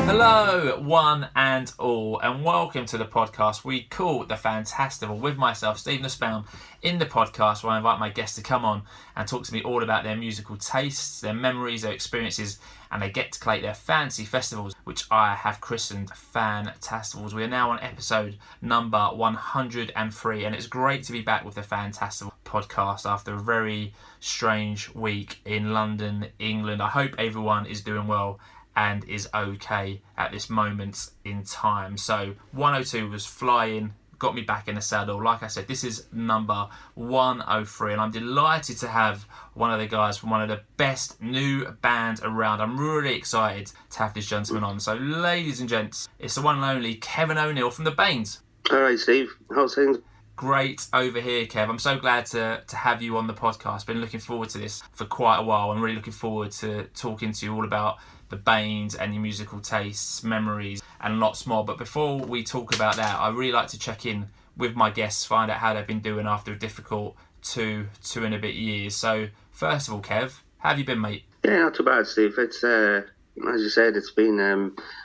Hello, one and all, and welcome to the podcast we call the Fantastival with myself, Stephen Spelm, in the podcast where I invite my guests to come on and talk to me all about their musical tastes, their memories, their experiences, and they get to collate their fancy festivals, which I have christened Fantastivals. We are now on episode number 103, and it's great to be back with the Fantastival podcast after a very strange week in London, England. I hope everyone is doing well and is okay at this moment in time. So 102 was flying, got me back in the saddle. Like I said, this is number 103, and I'm delighted to have one of the guys from one of the best new bands around. I'm really excited to have this gentleman on. So ladies and gents, it's the one and only Kevin O'Neill from the Baines. All right, Steve. How's things? Great over here, Kev. I'm so glad to have you on the podcast. Been looking forward to this for quite a while. I'm really looking forward to talking to you all about the Baines and your musical tastes, memories, and lots more. But before we talk about that, I really like to check in with my guests, find out how they've been doing after a difficult two and a bit years. So first of all, Kev, how have you been, mate? Yeah, not too bad, Steve. It's as you said, it's been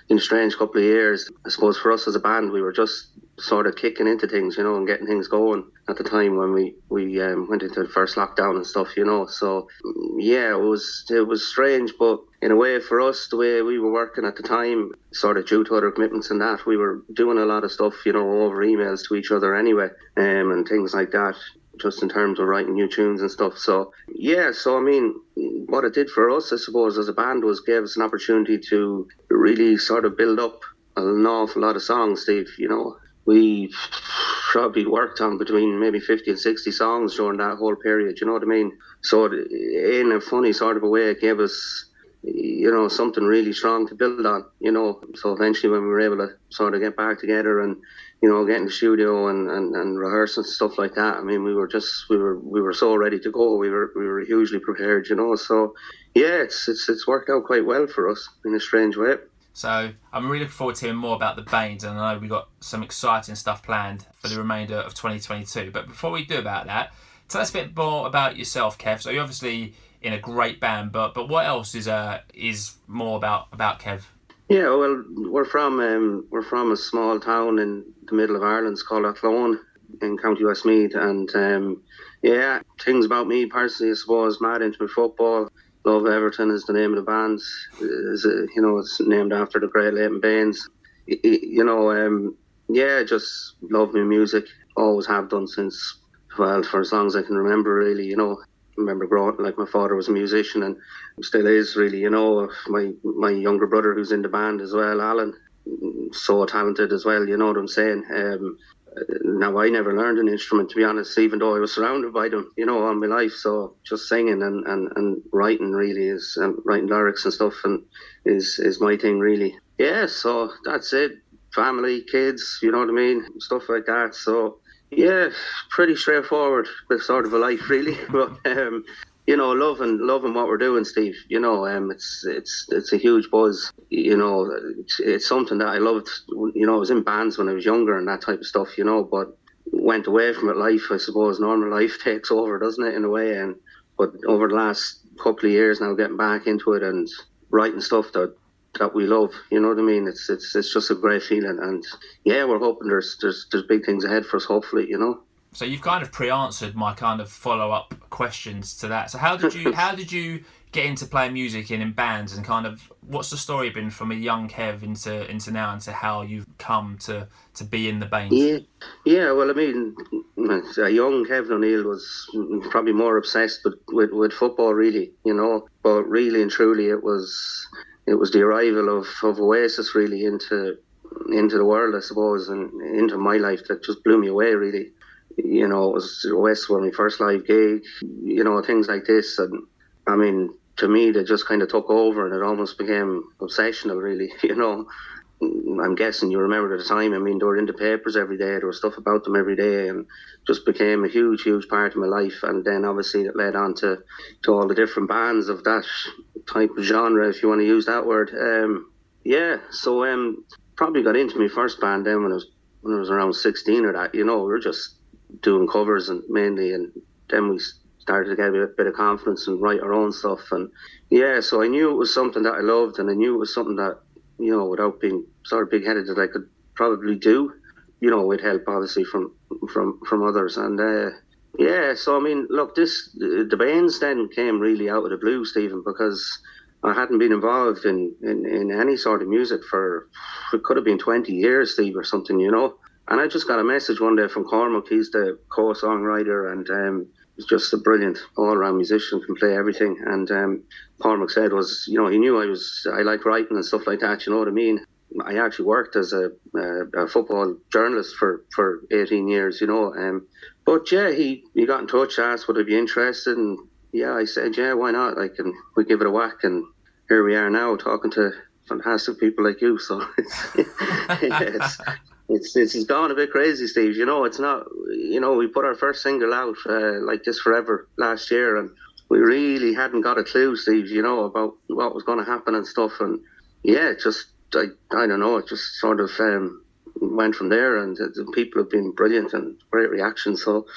a strange couple of years. I suppose for us as a band, we were just sort of kicking into things, and getting things going at the time when we went into the first lockdown and stuff, So yeah, it was strange, but in a way for us, the way we were working at the time, sort of due to other commitments and that, we were doing a lot of stuff, over emails to each other anyway, and things like that, just in terms of writing new tunes and stuff. So yeah, I mean, what it did for us, I suppose, as a band was gave us an opportunity to really sort of build up an awful lot of songs, Steve, We probably worked on between maybe 50 and 60 songs during that whole period, you know what I mean? So in a funny sort of a way, it gave us, something really strong to build on, So eventually when we were able to sort of get back together and, get in the studio and rehearse and stuff like that, I mean, we were so ready to go. We were hugely prepared, So yeah, it's worked out quite well for us in a strange way. So I'm really looking forward to hearing more about the Baines, and I know we've got some exciting stuff planned for the remainder of 2022. But before we do about that, tell us a bit more about yourself, Kev. So you're obviously in a great band, but what else is more about Kev? Yeah, well, we're from a small town in the middle of Ireland. It's called Athlone in County Westmeath, and yeah, things about me personally, I suppose, mad into football. Love Everton is the name of the band. It's named after the great Leighton Baines. Yeah, just love my music. Always have done since, well, for as long as I can remember, really. I remember growing, like my father was a musician and still is, really. My younger brother who's in the band as well, Alan, so talented as well. You know what I'm saying? Now, I never learned an instrument, to be honest, even though I was surrounded by them, all my life. So just singing and writing really is, writing lyrics and stuff and is my thing, really. Yeah, so that's it. Family, kids, you know what I mean? Stuff like that. So, yeah, pretty straightforward with sort of a life, really. But, loving what we're doing, Steve. It's a huge buzz. It's something that I loved. I was in bands when I was younger and that type of stuff. But went away from it. Life, I suppose, normal life takes over, doesn't it, in a way? But over the last couple of years now, getting back into it and writing stuff that we love. You know what I mean? It's just a great feeling, and yeah, we're hoping there's big things ahead for us. Hopefully, So you've kind of pre-answered my kind of follow-up questions to that. So how did you get into playing music in bands, and kind of what's the story been from a young Kev into now, into how you've come to be in the Baines? Yeah. Well, I mean, a young Kevin O'Neill was probably more obsessed with football, really. But really and truly, it was the arrival of Oasis really into the world, I suppose, and into my life that just blew me away, really. It was Oasis was my first live gig, things like this. And I mean, to me, they just kind of took over and it almost became obsessional, really. I'm guessing you remember at the time, I mean, they were in the papers every day, there was stuff about them every day, and just became a huge, huge part of my life. And then obviously it led on to all the different bands of that type of genre, if you want to use that word. So probably got into my first band then when I was around 16 or that. We were just doing covers and mainly, and then we started to get a bit of confidence and write our own stuff. And yeah, so I knew it was something that I loved, and I knew it was something that without being sort of big-headed, that I could probably do, with help obviously from others. And so I mean, look, the Baines then came really out of the blue, Stephen, because I hadn't been involved in any sort of music for, it could have been 20 years, Steve, or something, And I just got a message one day from Cormac. He's the co-songwriter, and he's just a brilliant all-round musician, can play everything. And Cormac said he knew I like writing and stuff like that, you know what I mean? I actually worked as a football journalist for 18 years, But yeah, he got in touch, asked would I be interested, and yeah, I said, yeah, why not? We give it a whack, and here we are now talking to fantastic people like you. So it's gone a bit crazy, Steve. It's not, we put our first single out, Like This Forever, last year, and we really hadn't got a clue, Steve, about what was going to happen and stuff. And yeah, I don't know, it just sort of went from there, and the people have been brilliant and great reaction. So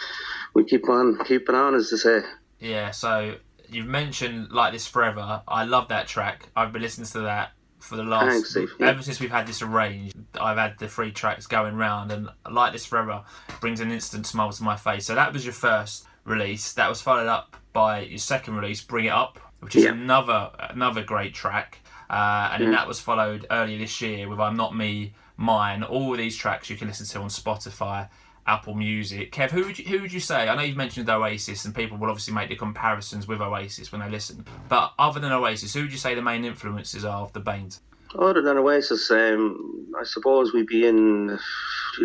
we keep on keeping on, as they say. Yeah, so you've mentioned Like This Forever. I love that track. I've been listening to that for the last... Thanks, Steve. Yeah. Ever since we've had this arranged, I've had the 3 tracks going round, and Like This Forever brings an instant smile to my face. So that was your first release. That was followed up by your second release, Bring It Up, which is another great track. And then that was followed earlier this year with I'm Not Me, Mine. All of these tracks you can listen to on Spotify, Apple Music. Kev, who would you say? I know you've mentioned Oasis, and people will obviously make the comparisons with Oasis when they listen. But other than Oasis, who would you say the main influences are of the Baines? Other than Oasis, I suppose we'd be in,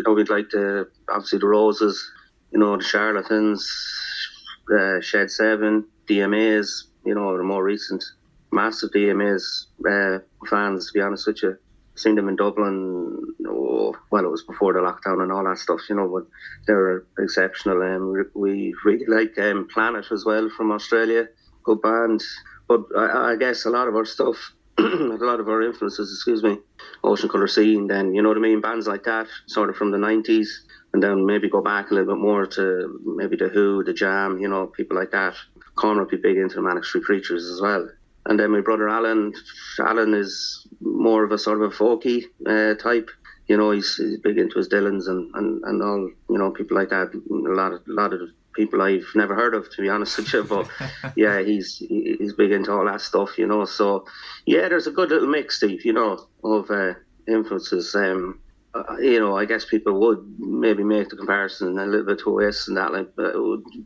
we'd like obviously the Roses, the Charlatans, Shed 7, DMAs, the more recent. Massive DMAs fans, to be honest with you. Seen them in Dublin, it was before the lockdown and all that stuff, but they were exceptional. We really like Planet as well from Australia, good band. But I guess a lot of our stuff, a lot of our influences, Ocean Colour Scene, then, you know what I mean, bands like that, sort of from the 90s, and then maybe go back a little bit more to maybe The Who, The Jam, people like that. Cormac would be big into the Manic Street Preachers as well. And then my brother Alan is more of a sort of a folky type. He's big into his Dylans and all, people like that. A lot of people I've never heard of, to be honest with you. But yeah, he's big into all that stuff, So yeah, there's a good little mix, Steve, of influences. I guess people would maybe make the comparison a little bit to Oasis and that.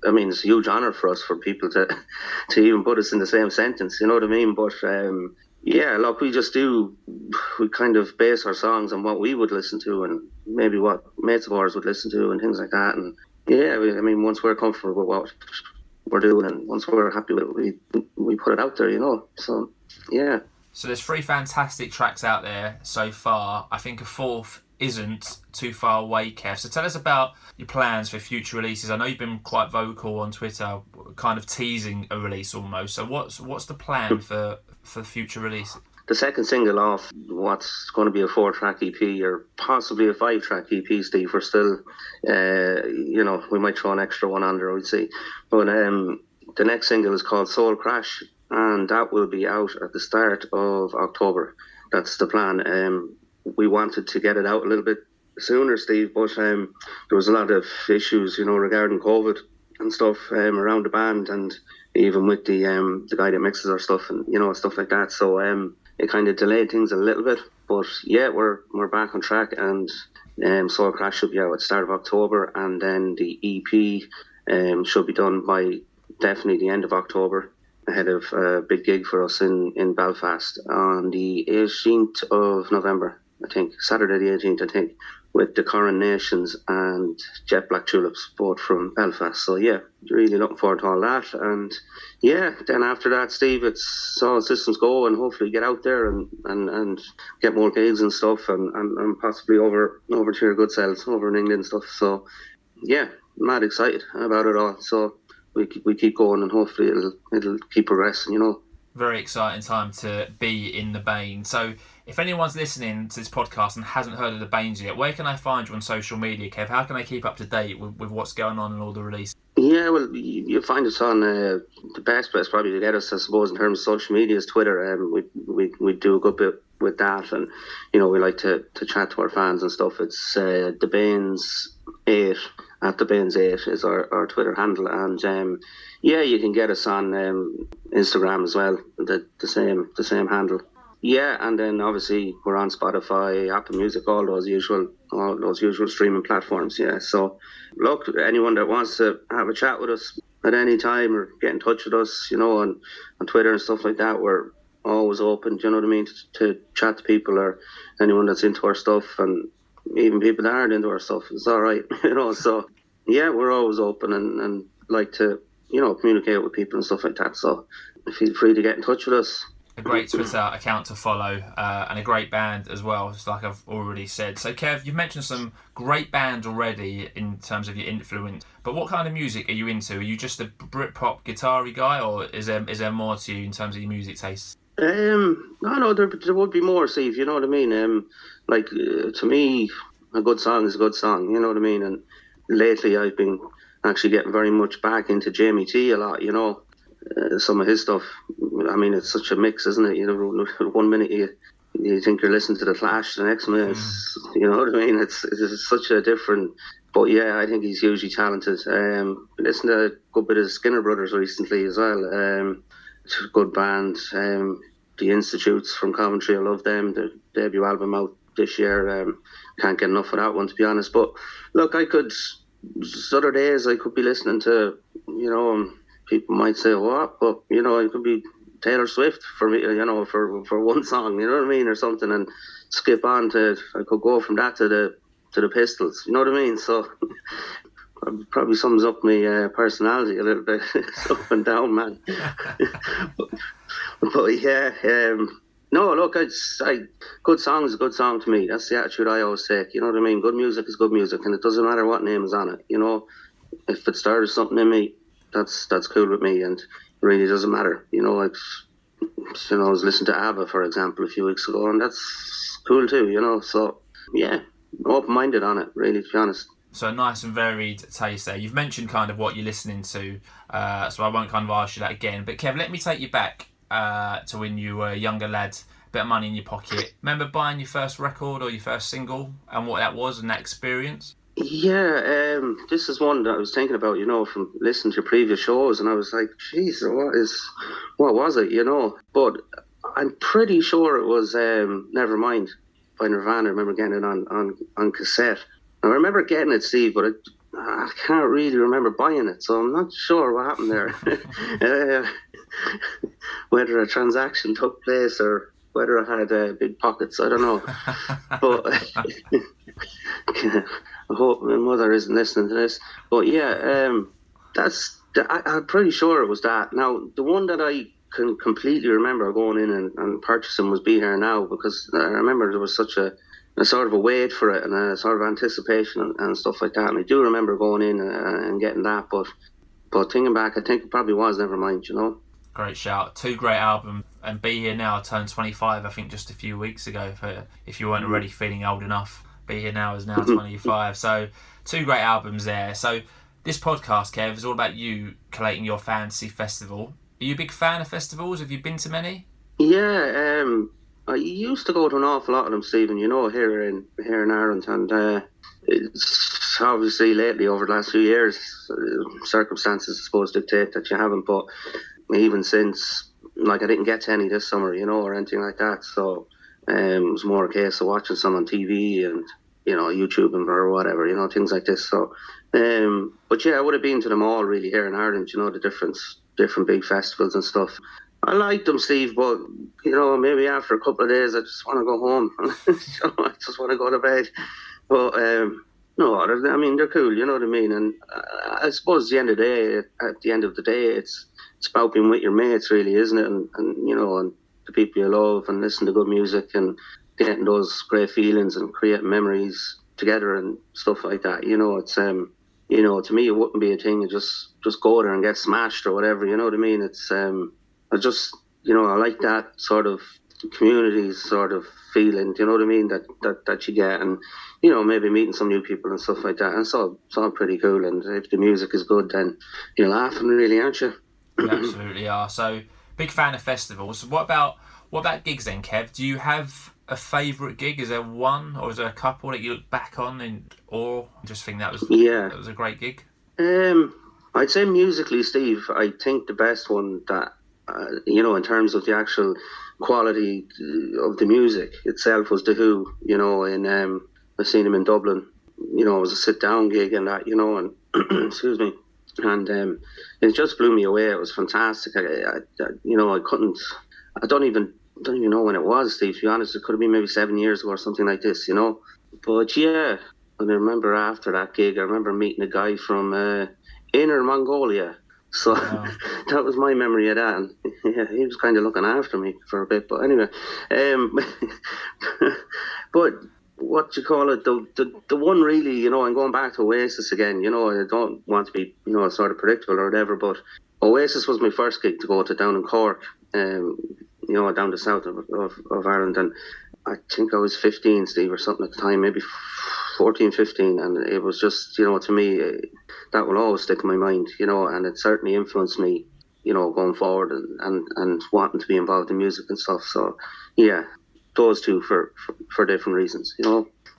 It's a huge honour for us, for people to even put us in the same sentence. You know what I mean? But yeah, look, we kind of base our songs on what we would listen to, and maybe what mates of ours would listen to, and things like that. And yeah, once we're comfortable with what we're doing, and once we're happy with it, we put it out there. So yeah. So there's 3 fantastic tracks out there so far. I think a 4th isn't too far away, Kev. So tell us about your plans for future releases. I know you've been quite vocal on Twitter, kind of teasing a release almost. So what's the plan for future release? The second single off what's going to be a 4-track EP, or possibly a 5-track EP, Steve. We're still, we might throw an extra one on there, we'll see. But the next single is called Soul Crash, and that will be out at the start of October. That's the plan. We wanted to get it out a little bit sooner, Steve, but there was a lot of issues, regarding COVID and stuff around the band, and even with the guy that mixes our stuff and stuff like that. So it kind of delayed things a little bit. But yeah, we're back on track, and Soul Crash should be out at the start of October, and then the EP should be done by definitely the end of October, ahead of a big gig for us in Belfast on the 18th of November. I think, Saturday the 18th, I think, with the Coronations and Jet Black Tulips, both from Belfast. So yeah, really looking forward to all that. And yeah, then after that, Steve, it's all systems go, and hopefully get out there and get more gigs and stuff, and possibly over to your good selves over in England and stuff. So yeah, mad excited about it all. So we keep going, and hopefully it'll keep progressing, Very exciting time to be in the Baines. So if anyone's listening to this podcast and hasn't heard of the Baines yet, where can I find you on social media, Kev? How can I keep up to date with what's going on and all the releases? Yeah, Yeah, well, you find us on the best place probably to get us, I suppose, in terms of social media is Twitter. We do a good bit with that, and we like to chat to our fans and stuff. It's the Baines 8 at the Baines 8 is our Twitter handle, and yeah, you can get us on Instagram as well. The same handle. Yeah, and then obviously we're on Spotify, Apple Music, all those usual streaming platforms. Yeah, so look, anyone that wants to have a chat with us at any time or get in touch with us, on Twitter and stuff like that, we're always open. Do you know what I mean? To chat to people or anyone that's into our stuff, and even people that aren't into our stuff. It's all right, So yeah, we're always open and like to communicate with people and stuff like that. So feel free to get in touch with us. A great Twitter account to follow, and a great band as well, just like I've already said. So Kev, you've mentioned some great bands already in terms of your influence, but what kind of music are you into? Are you just a Britpop guitar-y guy, or is there more to you in terms of your music tastes? No, there would be more, Steve, you know what I mean? To me, a good song is a good song, you know what I mean? And lately I've been actually getting very much back into Jamie T a lot, some of his stuff. I mean, it's such a mix, isn't it? 1 minute you think you're listening to The Clash, the next minute it's, you know what I mean? It's such a different. But yeah, I think he's hugely talented. Listened to a good bit of Skinner Brothers recently as well. It's a good band. The Institutes from Coventry, I love them. The debut album out this year. Can't get enough of that one, to be honest. But look, other days I could be listening to, people might say what, but it could be Taylor Swift for me, for one song, you know what I mean, or something, and skip on to. I could go from that to the Pistols, you know what I mean. So probably sums up my personality a little bit. It's up and down, man. but yeah, no, look, good song is a good song to me. That's the attitude I always take. You know what I mean? Good music is good music, and it doesn't matter what name is on it. If it stirs something in me, that's cool with me, and it really doesn't matter. I was listening to ABBA, for example, a few weeks ago, and that's cool too. So yeah, open-minded on it, really, to be honest. So a nice and varied taste there. You've mentioned kind of what you're listening to, so I won't kind of ask you that again. But Kev, let me take you back to when you were a younger lad, a bit of money in your pocket. Remember buying your first record or your first single and what that was and that experience? Yeah, this is one that I was thinking about, from listening to previous shows, and I was like, geez, what was it, But I'm pretty sure it was Nevermind by Nirvana. I remember getting it on cassette. I remember getting it, Steve, but I can't really remember buying it, so I'm not sure what happened there. Whether a transaction took place or whether I had big pockets, I don't know. But I hope my mother isn't listening to this. But yeah, I'm pretty sure it was that. Now, the one that I can completely remember going in and purchasing was Be Here Now, because I remember there was such a sort of a wait for it and a sort of anticipation and stuff like that. And I do remember going in and getting that. But thinking back, I think it probably was Nevermind, Great shout. 2 great albums. And Be Here Now turned 25, I think, just a few weeks ago, if you weren't already feeling old enough. Be Here Now is now 25. So 2 great albums there. So this podcast, Kev, is all about you collating your fantasy festival. Are you a big fan of festivals? Have you been to many? Yeah, I used to go to an awful lot of them, Stephen, here in Ireland, and it's obviously lately, over the last few years, circumstances, I suppose, dictate that you haven't, but even since, I didn't get to any this summer, or anything like that, so it was more a case of watching some on TV and, YouTube or whatever, things like this, so, but yeah, I would have been to them all, really, here in Ireland, the different big festivals and stuff. I like them, Steve, but, maybe after a couple of days, I just want to go home. I just want to go to bed. But, no, they're cool, you know what I mean? And I suppose at the end of the day, it's about being with your mates, really, isn't it? And and the people you love, and listening to good music and getting those great feelings and creating memories together and stuff like that. It's, to me, it wouldn't be a thing to just go there and get smashed or whatever, you know what I mean? It's, I just, I like that sort of community sort of feeling, do you know what I mean, that you get, and maybe meeting some new people and stuff like that. And it's all pretty cool. And if the music is good, then you're laughing, really, aren't you? You absolutely are. So, big fan of festivals. What about gigs then, Kev? Do you have a favourite gig? Is there one, or is there a couple that you look back on or just think that was a great gig? I'd say musically, Steve, I think the best one that, in terms of the actual quality of the music itself was The Who, I seen him in Dublin. It was a sit-down gig and that, and excuse me. And it just blew me away. It was fantastic. I don't even know when it was, Steve, to be honest. It could have been maybe 7 years ago or something like this, But yeah, and I remember after that gig, I remember meeting a guy from Inner Mongolia. So that was my memory of that. And yeah, he was kind of looking after me for a bit. But anyway, but what you call it, the one really, and going back to Oasis again, I don't want to be, sort of predictable or whatever, but Oasis was my first gig to go to down in Cork, down the south of Ireland. And I think I was 15, Steve, or something at the time, maybe 14, 15. And it was just, to me, that will always stick in my mind, and it certainly influenced me, going forward and wanting to be involved in music and stuff. So, yeah, those two for different reasons,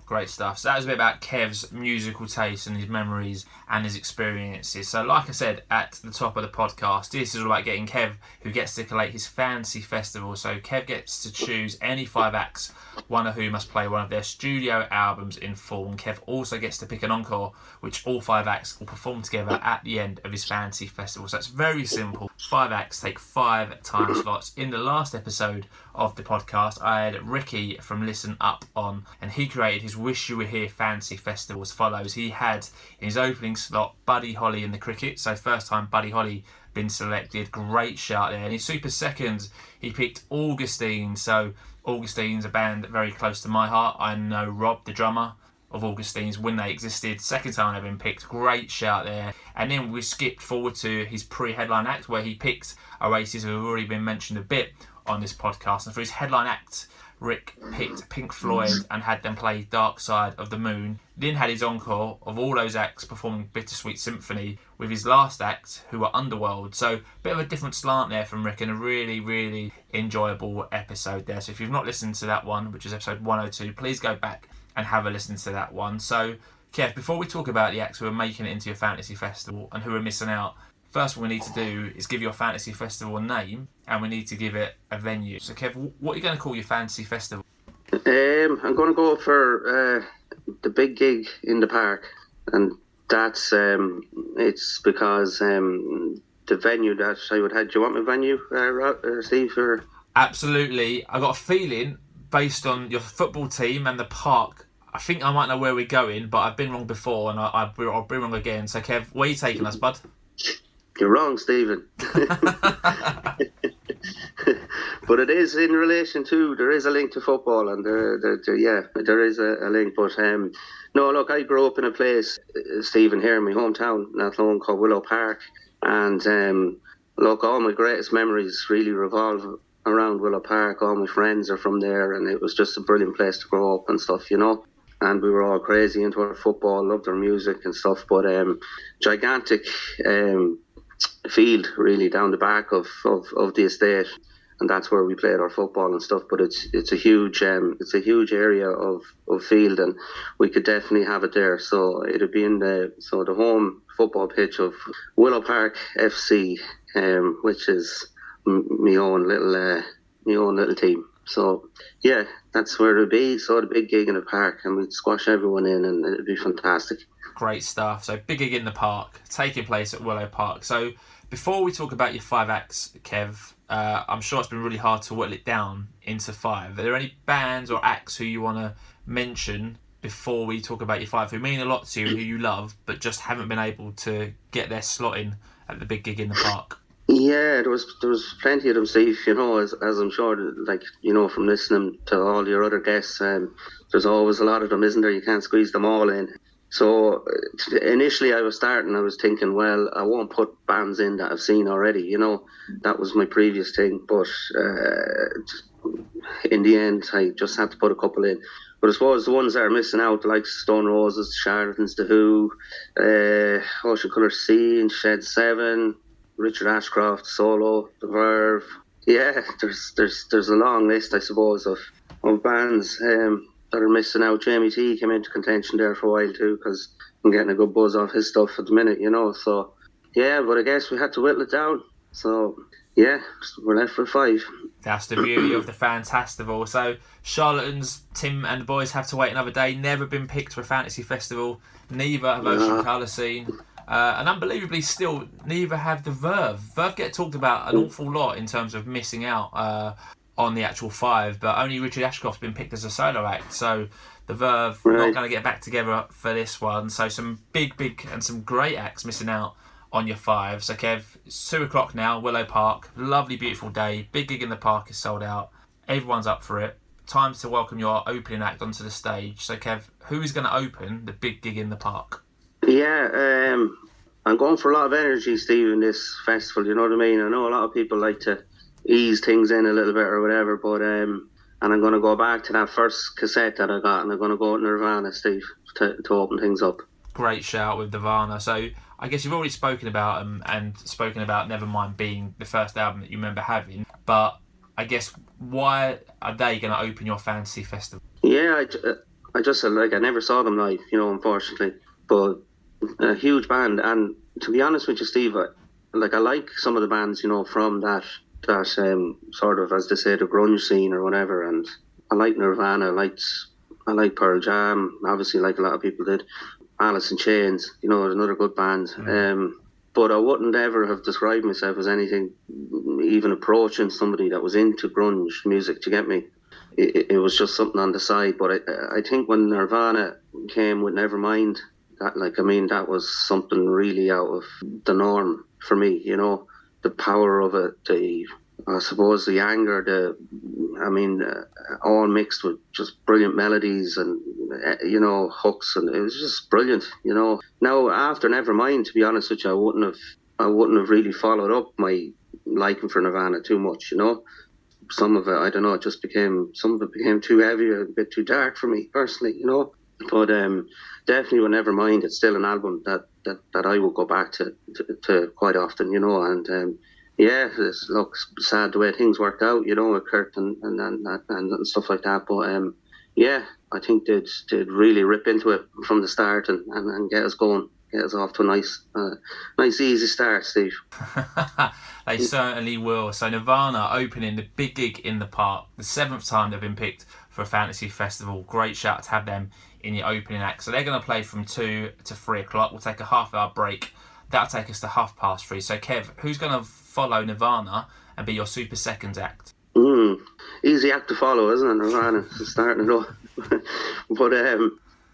Great stuff. So that was a bit about Kev's musical taste and his memories and his experiences. So like I said at the top of the podcast, this is all about getting Kev, who gets to collate his fantasy festival. So Kev gets to choose any 5 acts, one of whom must play one of their studio albums in full. And Kev also gets to pick an encore, which all 5 acts will perform together at the end of his fantasy festival. So it's very simple. 5 acts take 5 time slots. In the last episode of the podcast, I had Ricky from Listen Up on, and he created his Wish You Were Here fantasy festival as follows. He had in his opening slot Buddy Holly in the cricket, so first time Buddy Holly been selected, great shout there. And his super second, he picked Augustine, so Augustine's a band very close to my heart. I know Rob, the drummer of Augustine's, when they existed, second time they've been picked, great shout there. And then we skipped forward to his pre-headline act where he picked Oasis, who have already been mentioned a bit on this podcast. And for his headline act, Rick picked Pink Floyd and had them play Dark Side of the Moon. Then had his encore of all those acts performing Bittersweet Symphony with his last act, who were Underworld. So a bit of a different slant there from Rick, and a really, really enjoyable episode there. So if you've not listened to that one, which is episode 102, please go back and have a listen to that one. So Kev, before we talk about the acts who are making it into your fantasy festival and who are missing out, first what we need to do is give your fantasy festival a name, and we need to give it a venue. So Kev, what are you going to call your fantasy festival? I'm going to go for the big gig in the park, and that's it's because the venue that I would have. Do you want my venue, Steve? Or? Absolutely. I got a feeling based on your football team and the park, I think I might know where we're going, but I've been wrong before, and I'll be wrong again. So Kev, where are you taking us, bud? You're wrong, Stephen. But it is in relation to, there is a link to football, and there is a link. But no, look, I grew up in a place, Stephen, here in my hometown, not long, called Willow Park. And look, all my greatest memories really revolve around Willow Park. All my friends are from there, and it was just a brilliant place to grow up and stuff, And we were all crazy into our football, loved our music and stuff. But gigantic field really down the back of the estate, and that's where we played our football and stuff. But it's a huge area of field, and we could definitely have it there. So it'd be in the home football pitch of Willow Park FC, which is my own little team. So yeah, that's where it'd be. So the big gig in the park, and we'd squash everyone in, and it'd be fantastic. Great stuff. So big gig in the park, taking place at Willow Park. So before we talk about your 5 acts, Kev, I'm sure it's been really hard to whittle it down into 5. Are there any bands or acts who you want to mention before we talk about your 5, who mean a lot to you, who you love, but just haven't been able to get their slot in at the big gig in the park? Yeah, there was plenty of them, Steve, as I'm sure, from listening to all your other guests, there's always a lot of them, isn't there? You can't squeeze them all in. So initially I was thinking, well, I won't put bands in that I've seen already, that was my previous thing. But in the end, I just had to put a couple in. But I suppose the ones that are missing out, like Stone Roses, Charlatans, The Who, Ocean Colour Scene, Shed 7, Richard Ashcroft, Solo, The Verve. Yeah, there's a long list, I suppose, of bands that are missing out. Jamie T came into contention there for a while too, because I'm getting a good buzz off his stuff at the minute, So, yeah, but I guess we had to whittle it down. So, yeah, we're left with 5. That's the beauty of the Fantastival. So, Charlatans, Tim and the boys have to wait another day. Never been picked for a fantasy festival. Neither have Ocean Colour Scene. And unbelievably still, neither have the Verve. Verve get talked about an awful lot in terms of missing out on the actual 5, but only Richard Ashcroft's been picked as a solo act. So the Verve not going to get back together for this one. So some big and some great acts missing out on your 5. So Kev, it's 2 o'clock now, Willow Park. Lovely, beautiful day. Big gig in the park is sold out. Everyone's up for it. Time to welcome your opening act onto the stage. So Kev, who is going to open the big gig in the park? Yeah, I'm going for a lot of energy, Steve, in this festival, you know what I mean? I know a lot of people like to ease things in a little bit or whatever, but and I'm going to go back to that first cassette that I got, and I'm going to go with Nirvana, Steve, to open things up. Great shout with Nirvana. So I guess you've already spoken about them and spoken about Nevermind being the first album that you remember having, but I guess why are they going to open your fantasy festival? Yeah, I just I never saw them live, unfortunately, but a huge band. And to be honest with you, Steve, I like some of the bands, from that sort of, as they say, the grunge scene or whatever. And I like Nirvana, I like Pearl Jam, obviously, like a lot of people did. Alice in Chains, another good band. But I wouldn't ever have described myself as anything even approaching somebody that was into grunge music. Do you get me? It was just something on the side. But I think when Nirvana came with Nevermind, that was something really out of the norm for me, the power of it, I suppose the anger, all mixed with just brilliant melodies and, hooks, and it was just brilliant, Now, after Nevermind, to be honest with you, I wouldn't have really followed up my liking for Nirvana too much, Some of it, I don't know, some of it became too heavy, a bit too dark for me personally, But definitely with Nevermind, it's still an album that I will go back to quite often, and it's sad the way things worked out, with Kurt and stuff like that. But I think they'd really rip into it from the start and get us going, get us off to a nice easy start, Steve. They certainly will. So Nirvana opening the big gig in the park, the 7th time they've been picked for a fantasy festival. Great shout to have them in the opening act. So they're going to play from 2 to 3 o'clock. We'll take a half-hour break. That'll take us to 3:30. So Kev, who's going to follow Nirvana and be your super seconds act? Easy act to follow, isn't it, Nirvana? Starting it up. But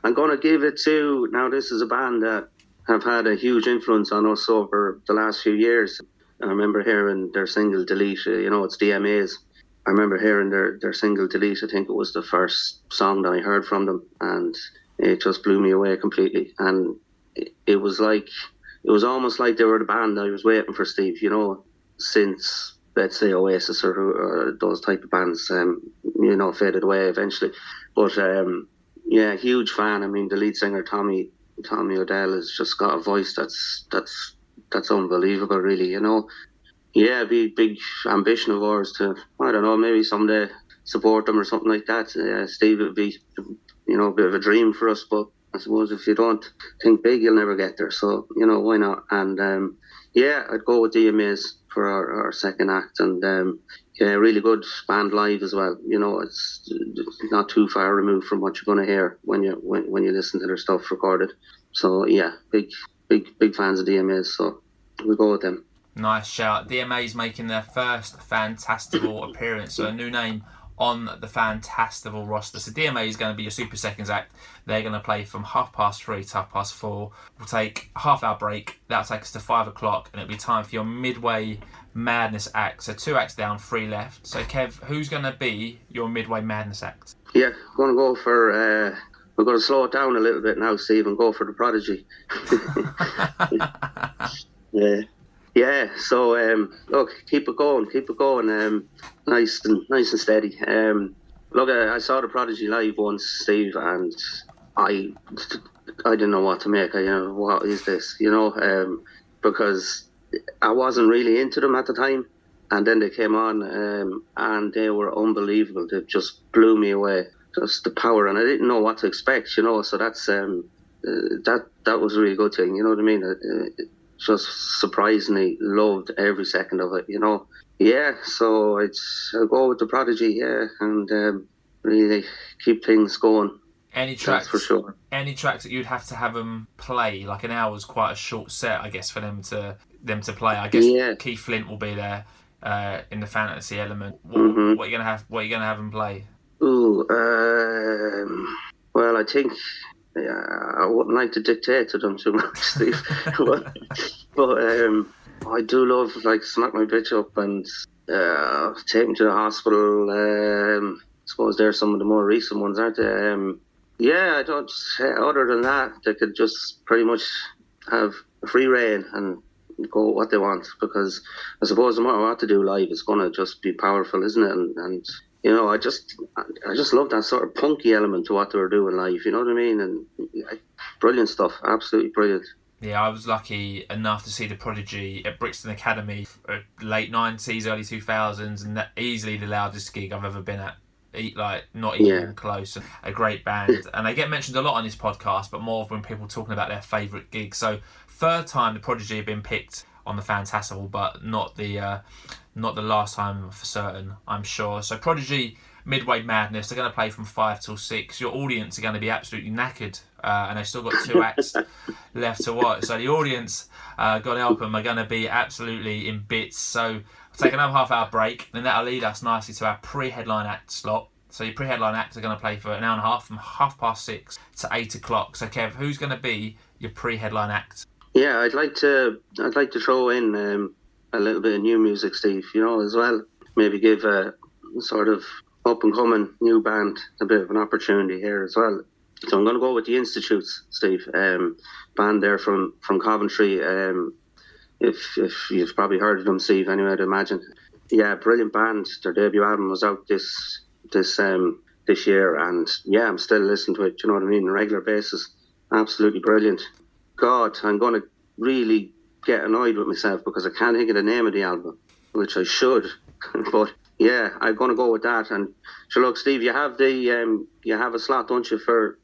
I'm going to give it to, now this is a band that have had a huge influence on us over the last few years. I remember hearing their single Delete, it's DMAs. I remember hearing their single Delete. I think it was the first song that I heard from them, and it just blew me away completely. And it was almost like they were the band I was waiting for, Steve, since, let's say, Oasis or those type of bands, faded away eventually. But, huge fan. I mean, the lead singer, Tommy O'Dell, has just got a voice that's unbelievable, really, Yeah, it'd be a big ambition of ours to, I don't know, maybe someday support them or something like that. Steve, it would be, a bit of a dream for us, but I suppose if you don't think big, you'll never get there. So, why not? And, I'd go with DMAs for our second act. And, really good band live as well. It's not too far removed from what you're going to hear when you listen to their stuff recorded. So, yeah, big fans of DMAs. So we'll go with them. Nice shout. DMA's making their first Fantastival appearance, so a new name on the Fantastival roster. So DMA is going to be your super seconds act. They're going to play from 3:30 to 4:30. We'll take a half-hour break. That'll take us to 5 o'clock, and it'll be time for your Midway Madness act. So 2 acts down, 3 left. So Kev, who's going to be your Midway Madness act? Yeah, I'm going to go for... we're going to slow it down a little bit now, Steve, and go for the Prodigy. Yeah, so look, keep it going, nice and steady. Look, I saw the Prodigy live once, Steve, and I I didn't know what to make. What is this? Because I wasn't really into them at the time, and then they came on, and they were unbelievable. They just blew me away. Just the power, and I didn't know what to expect. So that's that was a really good thing. You know what I mean? Just surprisingly loved every second of it. Yeah, so I'll go with the Prodigy, yeah, and really keep things going. Any tracks, that's for sure. Any tracks that you'd have to have them play? Like an hour's quite a short set, I guess, for them to play. I guess Keith Flint will be there in the fantasy element. What are you gonna have? What are you gonna have them play? Ooh, well, I think I wouldn't like to dictate to them too much, Steve, but I do love like Smack My Bitch Up and Take Me to the Hospital. I suppose they're some of the more recent ones, aren't they? Yeah, I don't. Other than that, they could just pretty much have a free reign and go what they want, because I suppose no matter what to do live, it's gonna just be powerful, isn't it? And I just love that sort of punky element to what they were doing live. You know what I mean? And brilliant stuff, absolutely brilliant. Yeah, I was lucky enough to see the Prodigy at Brixton Academy, late 90s, early 2000s, and that easily the loudest gig I've ever been at. Like, not even close. A great band. And they get mentioned a lot on this podcast, but more when people are talking about their favourite gigs. So, third time the Prodigy have been picked on the Fantastival, but not the last time for certain, I'm sure. So, Prodigy, Midway Madness, they're going to play from 5 till 6. Your audience are going to be absolutely knackered, and they've still got 2 acts left to watch. So the audience, God help them, are going to be absolutely in bits. So we'll take another half-hour break, and that'll lead us nicely to our pre-headline act slot. So your pre-headline acts are going to play for an hour and a half, from 6:30 to 8 o'clock. So Kev, who's going to be your pre-headline act? Yeah, I'd like to throw in a little bit of new music, Steve. As well. Maybe give a sort of up-and-coming new band a bit of an opportunity here as well. So I'm going to go with the Institutes, Steve. Band there from Coventry. If you've probably heard of them, Steve, anyway, I'd imagine. Yeah, brilliant band. Their debut album was out this year, and yeah, I'm still listening to it. You know what I mean? On a regular basis. Absolutely brilliant. God, I'm going to really get annoyed with myself because I can't think of the name of the album, which I should, but. Yeah, I'm going to go with that. And so, look, Steve, you have a slot, don't you, for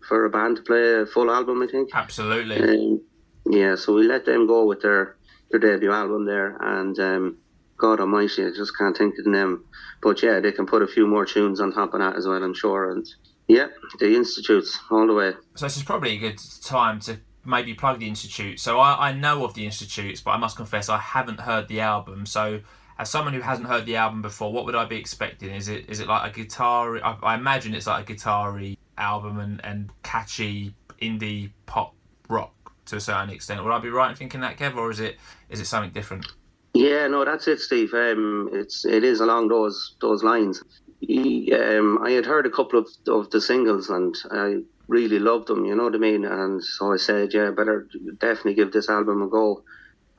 a band to play a full album, I think? Absolutely. Yeah, so we let them go with their debut album there. And God almighty, I just can't think of the name. But yeah, they can put a few more tunes on top of that as well, I'm sure. And yeah, the Institutes, all the way. So this is probably a good time to maybe plug the Institute. So I know of the Institutes, but I must confess I haven't heard the album. So as someone who hasn't heard the album before, what would I be expecting? Is it like a guitar? I imagine it's like a guitar-y album and catchy indie pop rock to a certain extent. Would I be right in thinking that, Kev, or is it something different? Yeah, no, that's it, Steve. It is along those lines. I had heard a couple of the singles and I really loved them. You know what I mean? And so I said, yeah, better definitely give this album a go.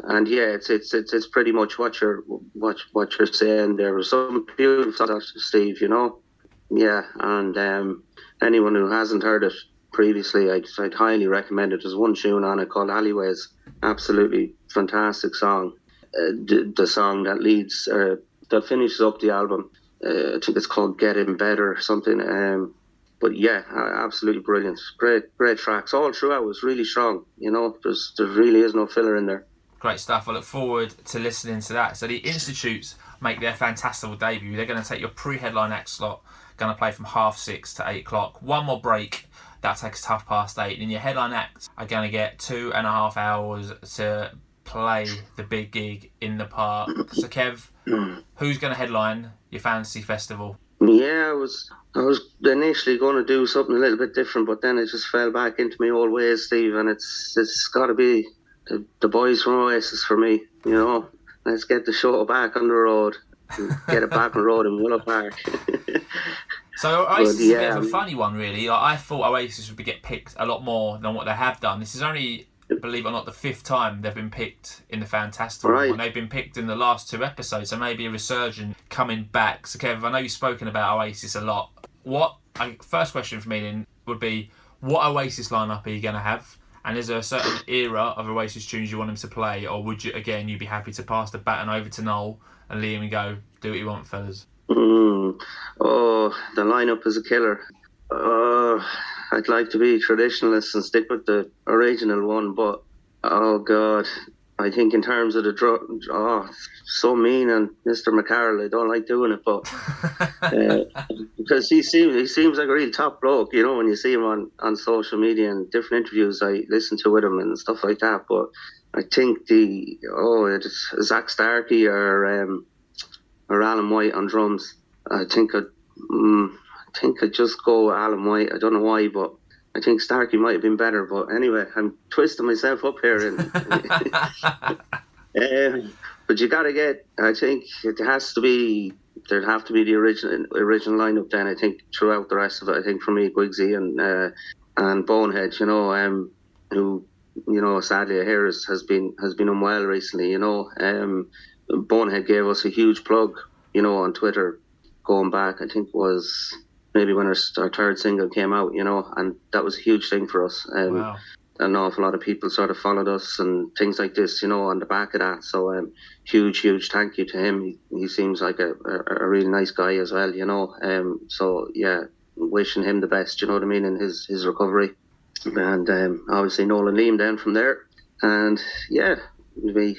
And yeah, it's pretty much what you're saying. There was some beautiful stuff, Steve. Yeah, and anyone who hasn't heard it previously, I'd highly recommend it. There's one tune on it called "Alleyways," absolutely fantastic song. The song that leads that finishes up the album. I think it's called "Getting Better" or something. But yeah, absolutely brilliant. Great tracks all throughout. It was really strong. There really is no filler in there. Great stuff. I look forward to listening to that. So the Institutes make their Fantastival debut. They're going to take your pre-headline act slot, going to play from 6:30 to 8 o'clock. One more break, that'll take us to 8:30. And your headline acts are going to get 2.5 hours to play the big gig in the park. So Kev, who's going to headline your fantasy festival? Yeah, I was initially going to do something a little bit different, but then it just fell back into my old ways, Steve, and it's got to be the boys from Oasis for me. Let's get the show back on the road, get it back on the road in Willow Park. So Oasis is a bit of a funny one, really. I thought Oasis would get picked a lot more than what they have done. This is only, I believe it or not, the 5th time they've been picked in the Fantastival. Right. And they've been picked in the last 2 episodes, so maybe a resurgence coming back. So, Kev, I know you've spoken about Oasis a lot. First question for me then would be, what Oasis lineup are you going to have? And is there a certain era of Oasis tunes you want them to play? Or would you, again, you'd be happy to pass the baton over to Noel and Liam and go, do what you want, fellas? Oh, the lineup is a killer. I'd like to be traditionalist and stick with the original one, but oh god, I think in terms of the so mean, and Mr. McCarroll, I don't like doing it, but because he seems like a real top bloke, you know, when you see him on social media and different interviews I listen to with him and stuff like that. But I think it's Zach Starkey or Alan White on drums. I think I'd just go Alan White. I don't know why, but I think Starkey might have been better. But anyway, I'm twisting myself up here. But you got to get, I think there'd have to be the original lineup then, I think, throughout the rest of it. I think for me, Gwigsy and Bonehead, you know, who, you know, sadly I hear has been unwell recently, you know. Bonehead gave us a huge plug, you know, on Twitter going back, I think was maybe when our 3rd single came out, you know, and that was a huge thing for us. Wow. An awful lot of people sort of followed us and things like this, you know, on the back of that. So huge thank you to him. He seems like a really nice guy as well, you know. So yeah, wishing him the best, you know what I mean, in his recovery. And obviously Noel and Liam then from there. And yeah, it'll be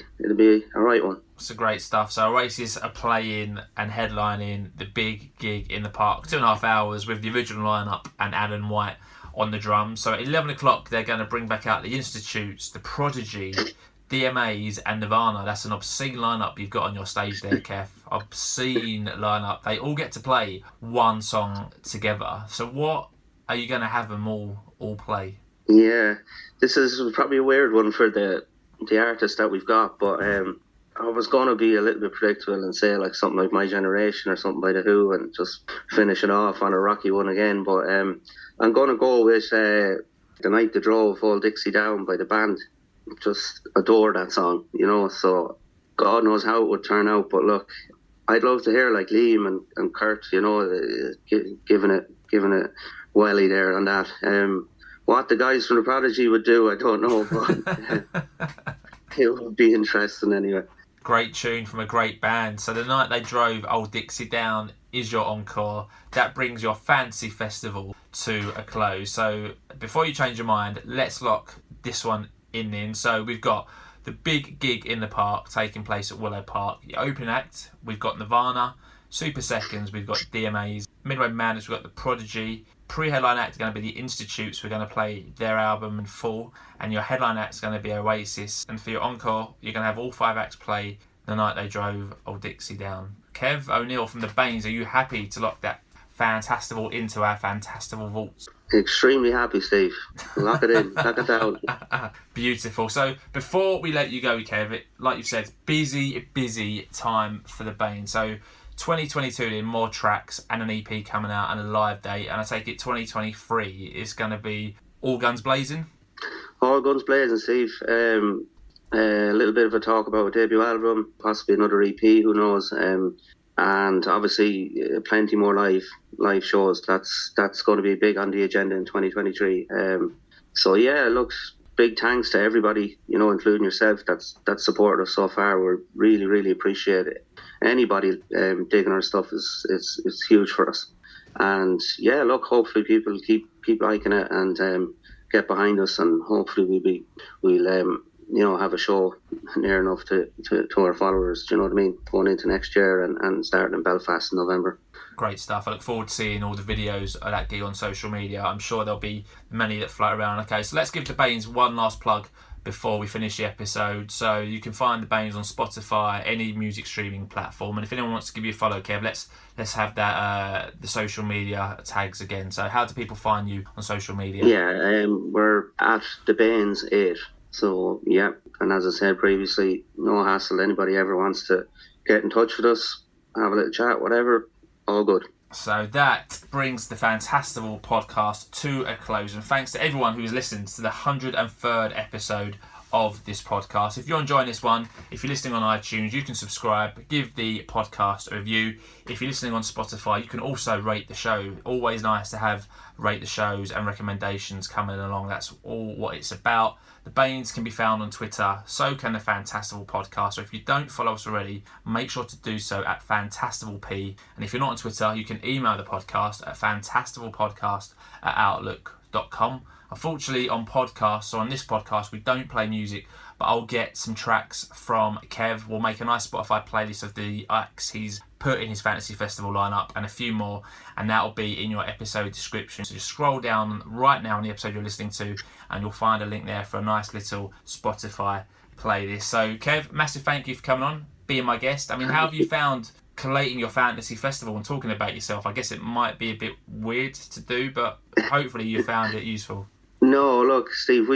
a right one. It's great stuff. So Oasis are playing and headlining the big gig in the park, 2.5 hours with the original lineup and Alan White on the drums. So at 11 o'clock, they're going to bring back out the Institutes, the Prodigy, DMAs and Nirvana. That's an obscene lineup you've got on your stage there, Kev. Obscene lineup. They all get to play one song together. So what are you going to have them all play? Yeah, this is probably a weird one for the artists that we've got, but I was going to be a little bit predictable and say like something like My Generation or something by The Who and just finish it off on a rocky one again. But I'm going to go with The Night They Drove Old Dixie Down by the band. Just adore that song, you know, so God knows how it would turn out. But look, I'd love to hear like Liam and Kurt, you know, giving it welly there on that. What the guys from the Prodigy would do, I don't know, but it would be interesting anyway. Great tune from a great band. So The Night They Drove Old Dixie Down is your encore. That brings your Fantasy Festival to a close. So before you change your mind, let's lock this one in. So we've got the big gig in the park taking place at Willow Park. The opening act, we've got Nirvana. Super Seconds, we've got DMAs. Midway Madness, we've got the Prodigy. Pre-headline act is going to be the Institutes. We're going to play their album in full. And your headline act is going to be Oasis. And for your encore, you're going to have all 5 acts play The Night They Drove Old Dixie Down. Kev O'Neill from the Baines, are you happy to lock that Fantastival into our Fantastival vaults? Extremely happy, Steve. Lock it in, lock it down. Beautiful. So before we let you go, Kev, like you said, busy time for the Baines. So 2022 then, more tracks and an EP coming out and a live date, and I take it 2023 is going to be all guns blazing? All guns blazing, Steve. A little bit of a talk about a debut album, possibly another EP, who knows, and obviously plenty more live shows. That's going to be big on the agenda in 2023. So yeah, look, big thanks to everybody, you know, including yourself, that's supported us so far. We really appreciate it. Anybody digging our stuff is huge for us. And yeah, look, hopefully people keep liking it and get behind us, and hopefully we'll you know, have a show near enough to our followers, do you know what I mean, going into next year and starting in Belfast in November. Great stuff. I look forward to seeing all the videos of that gig on social media. I'm sure there'll be many that float around. Okay, so let's give the Baines one last plug before we finish the episode. So you can find the Baines on Spotify, any music streaming platform, and if anyone wants to give you a follow, Kev, let's have that the social media tags again. So how do people find you on social media? Yeah, we're at the Baines 8. So yeah, and as I said previously, no hassle. Anybody ever wants to get in touch with us, have a little chat, whatever, all good. So that brings the Fantastival podcast to a close, and thanks to everyone who's listened to the 103rd episode of this podcast. If you're enjoying this one, if you're listening on iTunes, you can subscribe, give the podcast a review. If you're listening on Spotify, you can also rate the show. Always nice to have rate the shows and recommendations coming along. That's all what it's about. The Baines can be found on Twitter, so can the Fantastival Podcast. So if you don't follow us already, make sure to do so at FantastivalP. And if you're not on Twitter, you can email the podcast at fantastivalpodcast@outlook.com. Unfortunately, on podcasts, or on this podcast, we don't play music, but I'll get some tracks from Kev. We'll make a nice Spotify playlist of the acts he's put in his Fantasy Festival lineup and a few more, and that'll be in your episode description. So just scroll down right now on the episode you're listening to, and you'll find a link there for a nice little Spotify playlist. So, Kev, massive thank you for coming on, being my guest. I mean, how have you found collating your Fantasy Festival and talking about yourself? I guess it might be a bit weird to do, but hopefully you found it useful. No, look, Steve,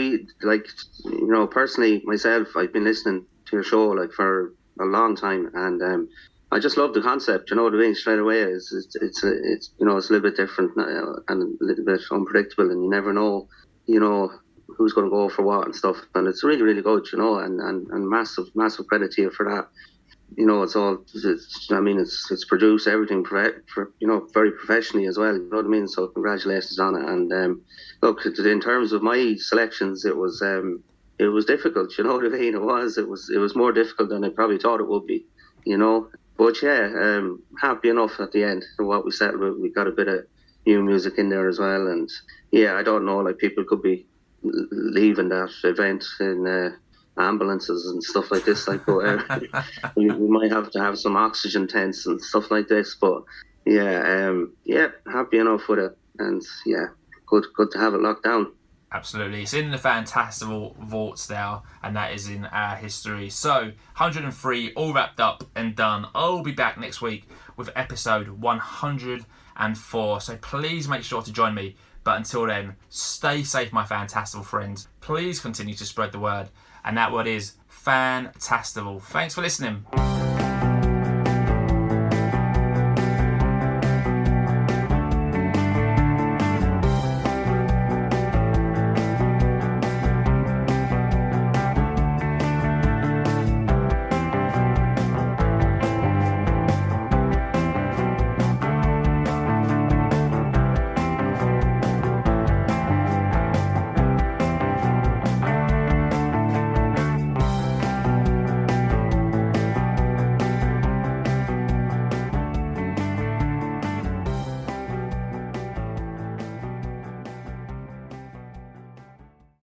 personally, myself, I've been listening to your show, for a long time, and I just love the concept, you know what I mean, straight away. It's a little bit different and a little bit unpredictable, and you never know, who's going to go for what and stuff, and it's really, really good, and massive credit to you for that. It's produced everything very professionally as well, you know what I mean, so congratulations on it. And look, in terms of my selections, it was difficult, you know what I mean. It was more difficult than I probably thought it would be, but yeah, happy enough at the end of what we settled with. We got a bit of new music in there as well, and yeah, I don't know, people could be leaving that event in ambulances and stuff like this, but we might have to have some oxygen tents and stuff like this, but yeah, happy enough with it, and yeah, good to have it locked down. Absolutely. It's in the Fantastival vaults now, and that is in our history. So 103 all wrapped up and done. I'll be back next week with episode 104, so please make sure to join me. But until then, stay safe, my Fantastival friends. Please continue to spread the word, and that word is Fantastival. Thanks for listening.